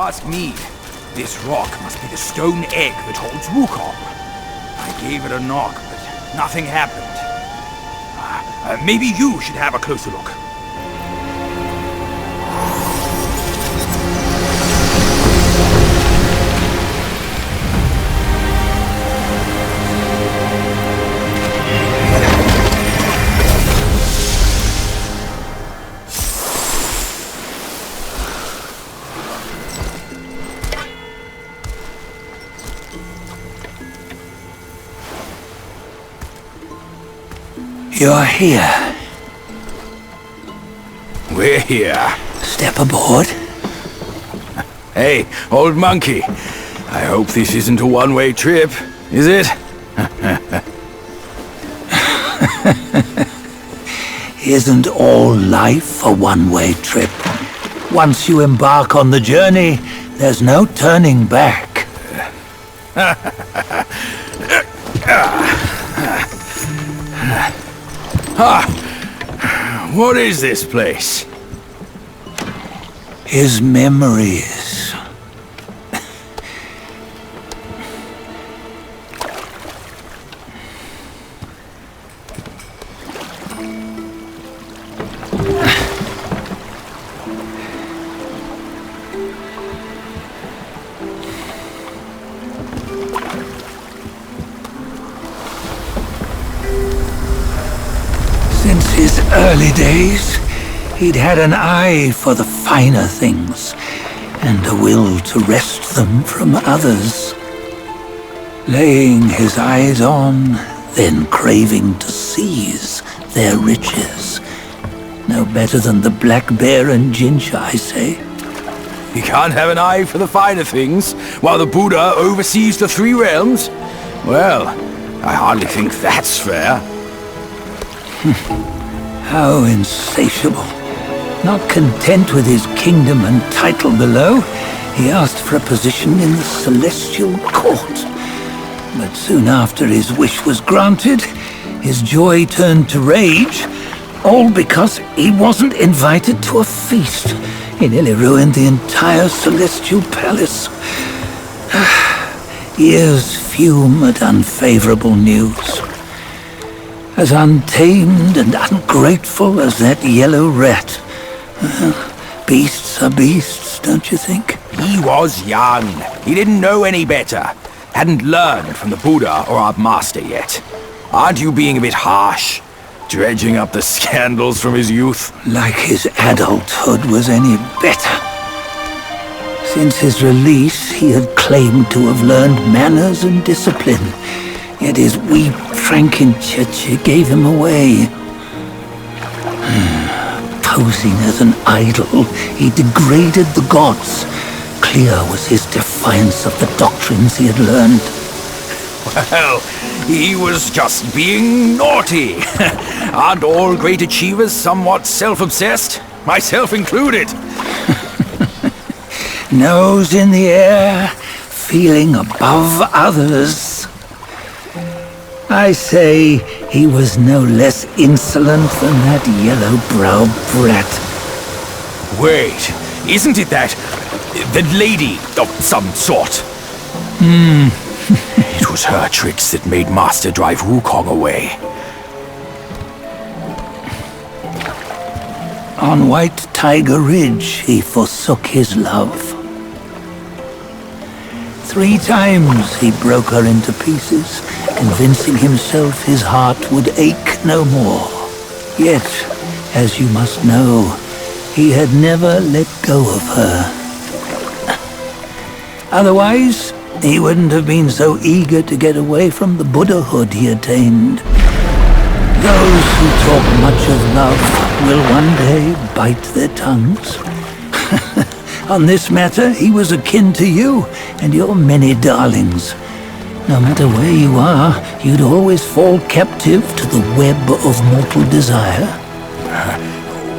ask me, this rock must be the stone egg that holds Wukong. I gave it a knock, but nothing happened. Maybe you should have a closer look. You're here. We're here. Step aboard. Hey, old monkey. I hope this isn't a one-way trip, is it? Isn't all life a one-way trip? Once you embark on the journey, there's no turning back. What is this place? His memories. Since his early days, he'd had an eye for the finer things, and a will to wrest them from others. Laying his eyes on, then craving to seize their riches. No better than the black bear and ginger, I say. You can't have an eye for the finer things, while the Buddha oversees the three realms? Well, I hardly think that's fair. How insatiable. Not content with his kingdom and title below, he asked for a position in the celestial court. But soon after his wish was granted, his joy turned to rage, all because he wasn't invited to a feast. He nearly ruined the entire celestial palace. Ears fume at unfavorable news. As untamed and ungrateful as that yellow rat. Beasts are beasts, don't you think? He was young. He didn't know any better. Hadn't learned from the Buddha or our master yet. Aren't you being a bit harsh? Dredging up the scandals from his youth? Like his adulthood was any better. Since his release, he had claimed to have learned manners and discipline. Yet his weak Frankenchurch gave him away. Posing as an idol, he degraded the gods. Clear was his defiance of the doctrines he had learned. Well, he was just being naughty. Aren't all great achievers somewhat self-obsessed? Myself included. Nose in the air, feeling above others. I say he was no less insolent than that yellow-browed brat. Wait, isn't it that lady of some sort? It was her tricks that made Master drive Wukong away. On White Tiger Ridge, he forsook his love. 3 times he broke her into pieces, convincing himself his heart would ache no more. Yet, as you must know, he had never let go of her. Otherwise, he wouldn't have been so eager to get away from the Buddhahood he attained. Those who talk much of love will one day bite their tongues. On this matter, he was akin to you and your many darlings. No matter where you are, you'd always fall captive to the web of mortal desire.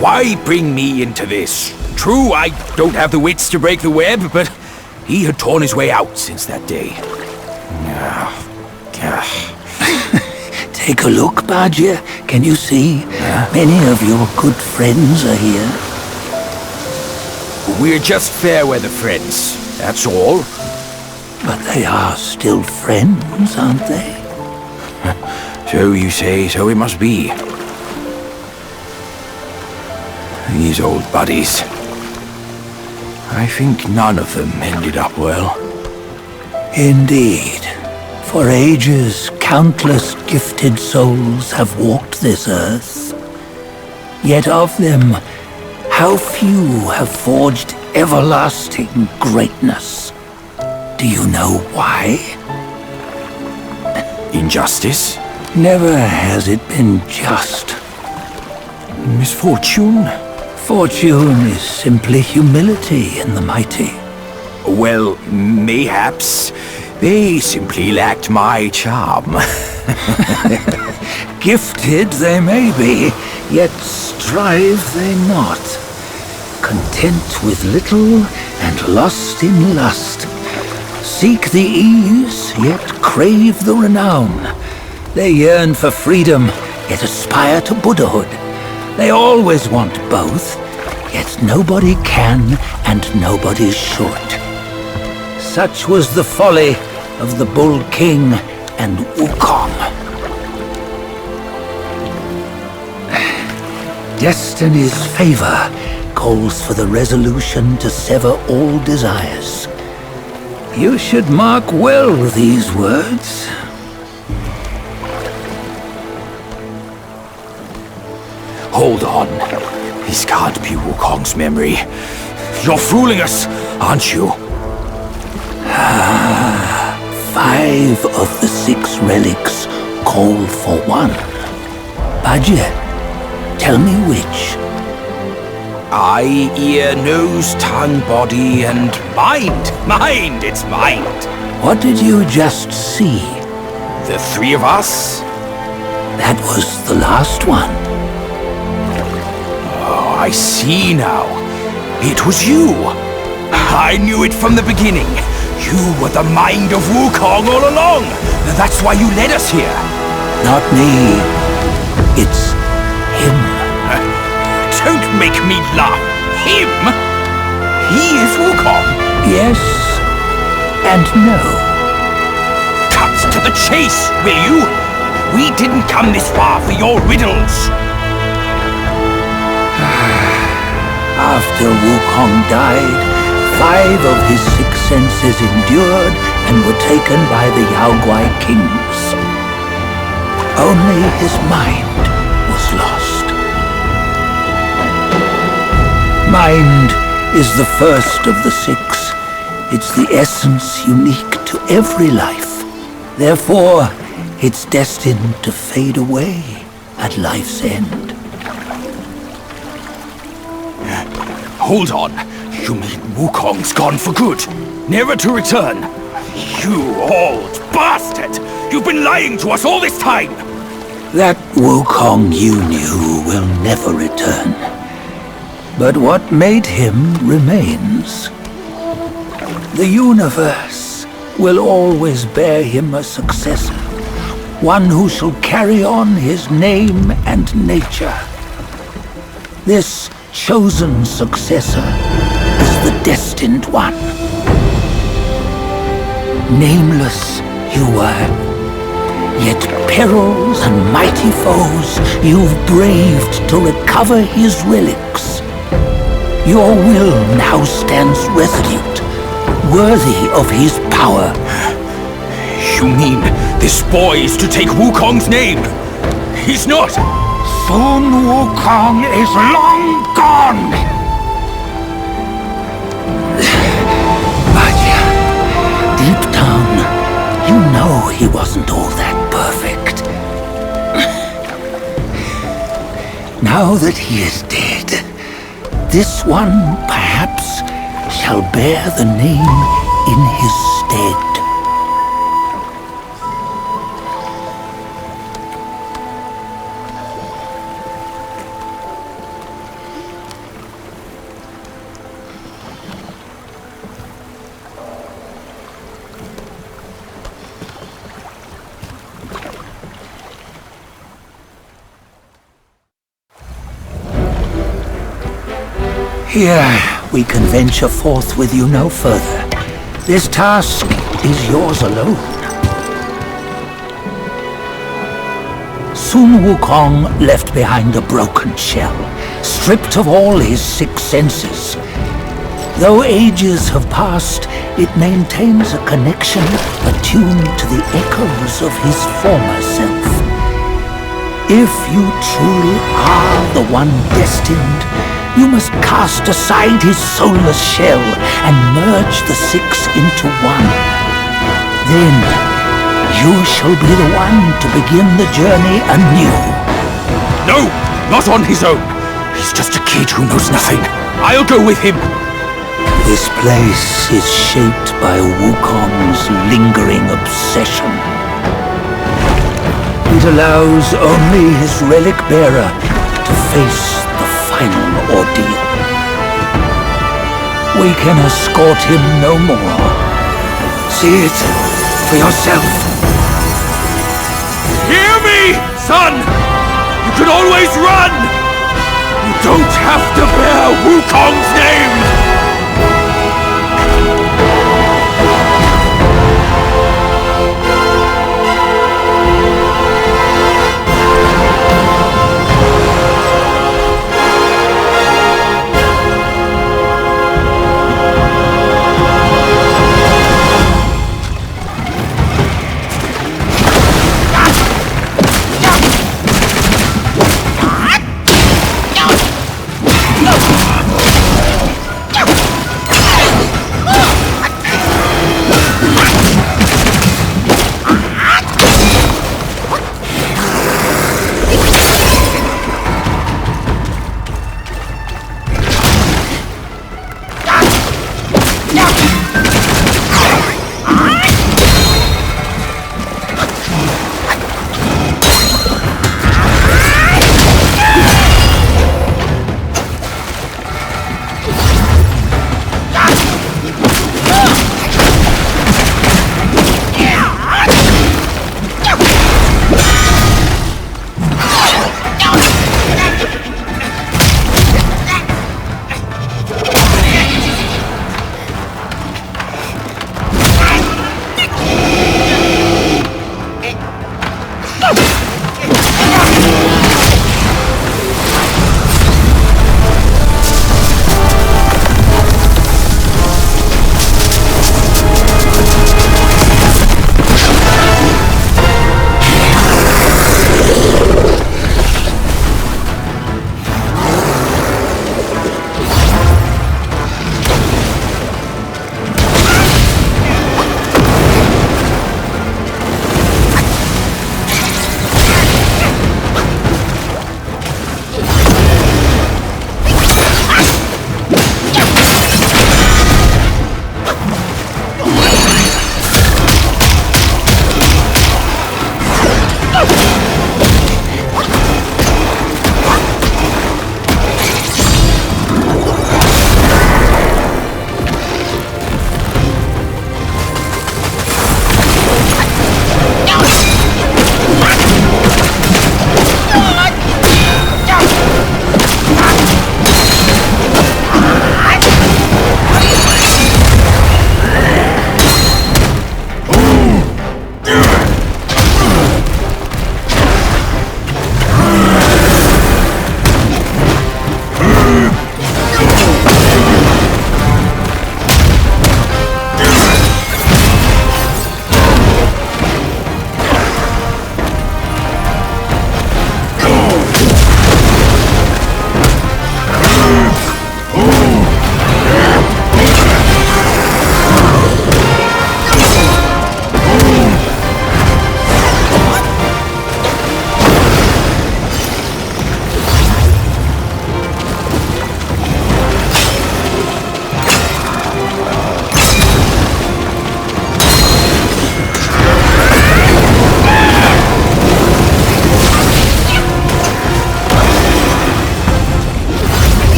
Why bring me into this? True, I don't have the wits to break the web, but he had torn his way out since that day. Take a look, Bajia. Can you see? Many of your good friends are here. We're just fair weather friends, that's all. But they are still friends, aren't they? So you say, so it must be. These old buddies. I think none of them ended up well. Indeed. For ages, countless gifted souls have walked this earth. Yet of them, how few have forged everlasting greatness? Do you know why? Injustice? Never has it been just. Misfortune? Fortune is simply humility in the mighty. Well, mayhaps they simply lacked my charm. Gifted they may be, yet strive they not. Content with little and lost in lust. Seek the ease, yet crave the renown. They yearn for freedom, yet aspire to Buddhahood. They always want both, yet nobody can and nobody should. Such was the folly of the Bull King and Wukong. Destiny's favor calls for the resolution to sever all desires. You should mark well these words. Hold on. This can't be Wukong's memory. You're fooling us, aren't you? 5 of the 6 relics call for one. Bajie, tell me which. Eye, ear, nose, tongue, body, and mind. Mind, it's mind. What did you just see? The 3 of us? That was the last one. Oh, I see now. It was you. I knew it from the beginning. You were the mind of Wukong all along. That's why you led us here. Not me. It's him. Don't make me laugh. Him? He is Wukong. Yes and no. Cut to the chase, will you? We didn't come this far for your riddles. After Wukong died, 5 of his 6 senses endured and were taken by the Yaoguai kings. Only his mind was lost. Mind is the first of the 6. It's the essence unique to every life. Therefore, it's destined to fade away at life's end. Hold on. You mean Wukong's gone for good? Never to return? You old bastard! You've been lying to us all this time! That Wukong you knew will never return. But what made him remains. The universe will always bear him a successor, one who shall carry on his name and nature. This chosen successor is the destined one. Nameless you were, yet perils and mighty foes you've braved to recover his relics. Your will now stands resolute, worthy of his power. You mean this boy is to take Wukong's name? He's not! Soon Wukong is long gone! But deep down, you know he wasn't all that perfect. Now that he is dead, this one, perhaps, shall bear the name in his stead. Here, we can venture forth with you no further. This task is yours alone. Soon Wukong left behind a broken shell, stripped of all his 6 senses. Though ages have passed, it maintains a connection attuned to the echoes of his former self. If you truly are the one destined, you must cast aside his soulless shell and merge the 6 into one. Then, you shall be the one to begin the journey anew. No, not on his own. He's just a kid who knows nothing. I'll go with him. This place is shaped by Wukong's lingering obsession. It allows only his relic bearer to face the final ordeal. We can escort him no more. See it for yourself. Hear me, son! You can always run! You don't have to bear Wukong's name!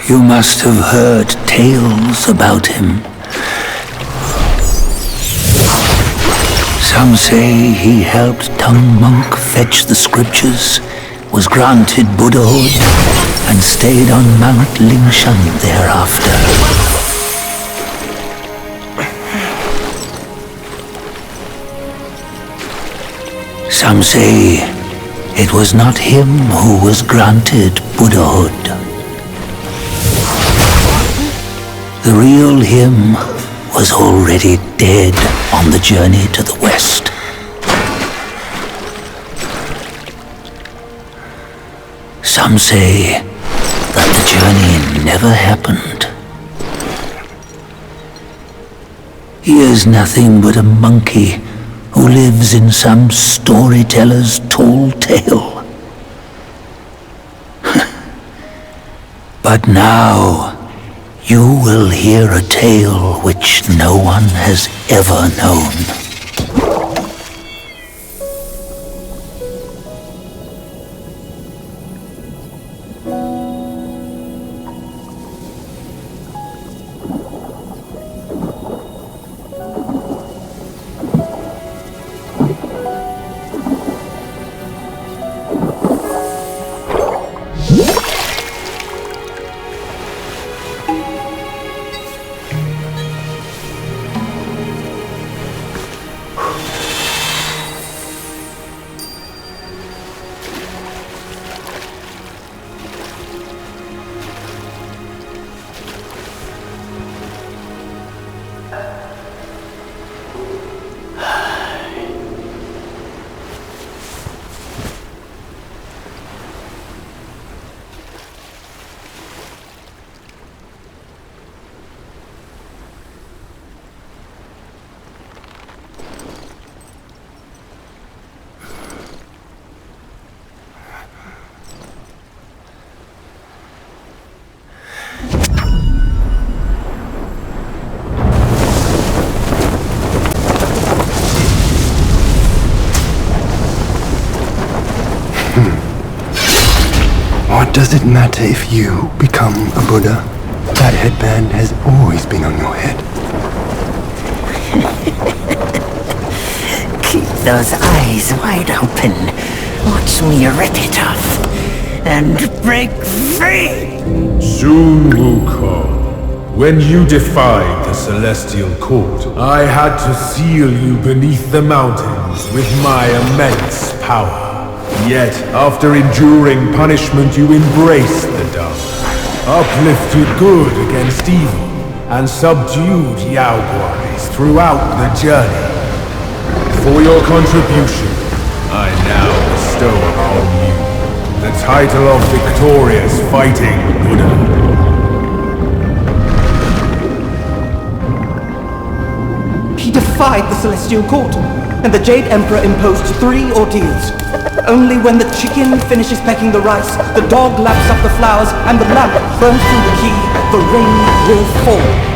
You must have heard tales about him. Some say he helped Tung Monk fetch the scriptures, was granted Buddhahood, and stayed on Mount Lingshan thereafter. Some say it was not him who was granted Buddhahood. The real him was already dead on the journey to the west. Some say that the journey never happened. He is nothing but a monkey who lives in some storyteller's tall tale. But now, you will hear a tale which no one has ever known. What does it matter if you become a Buddha? That headband has always been on your head. Keep those eyes wide open. Watch me rip it off and break free. Soon, Wukong, when you defied the Celestial Court, I had to seal you beneath the mountains with my immense power. Yet, after enduring punishment, you embraced the dark, uplifted good against evil, and subdued Yaoguais throughout the journey. For your contribution, I now bestow upon you the title of Victorious Fighting Buddha. He defied the Celestial Court, and the Jade Emperor imposed 3 ordeals. Only when the chicken finishes pecking the rice, the dog laps up the flowers, and the lamp burns through the key, the rain will fall.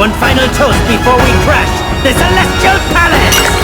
One final toast before we crash the Celestial Palace!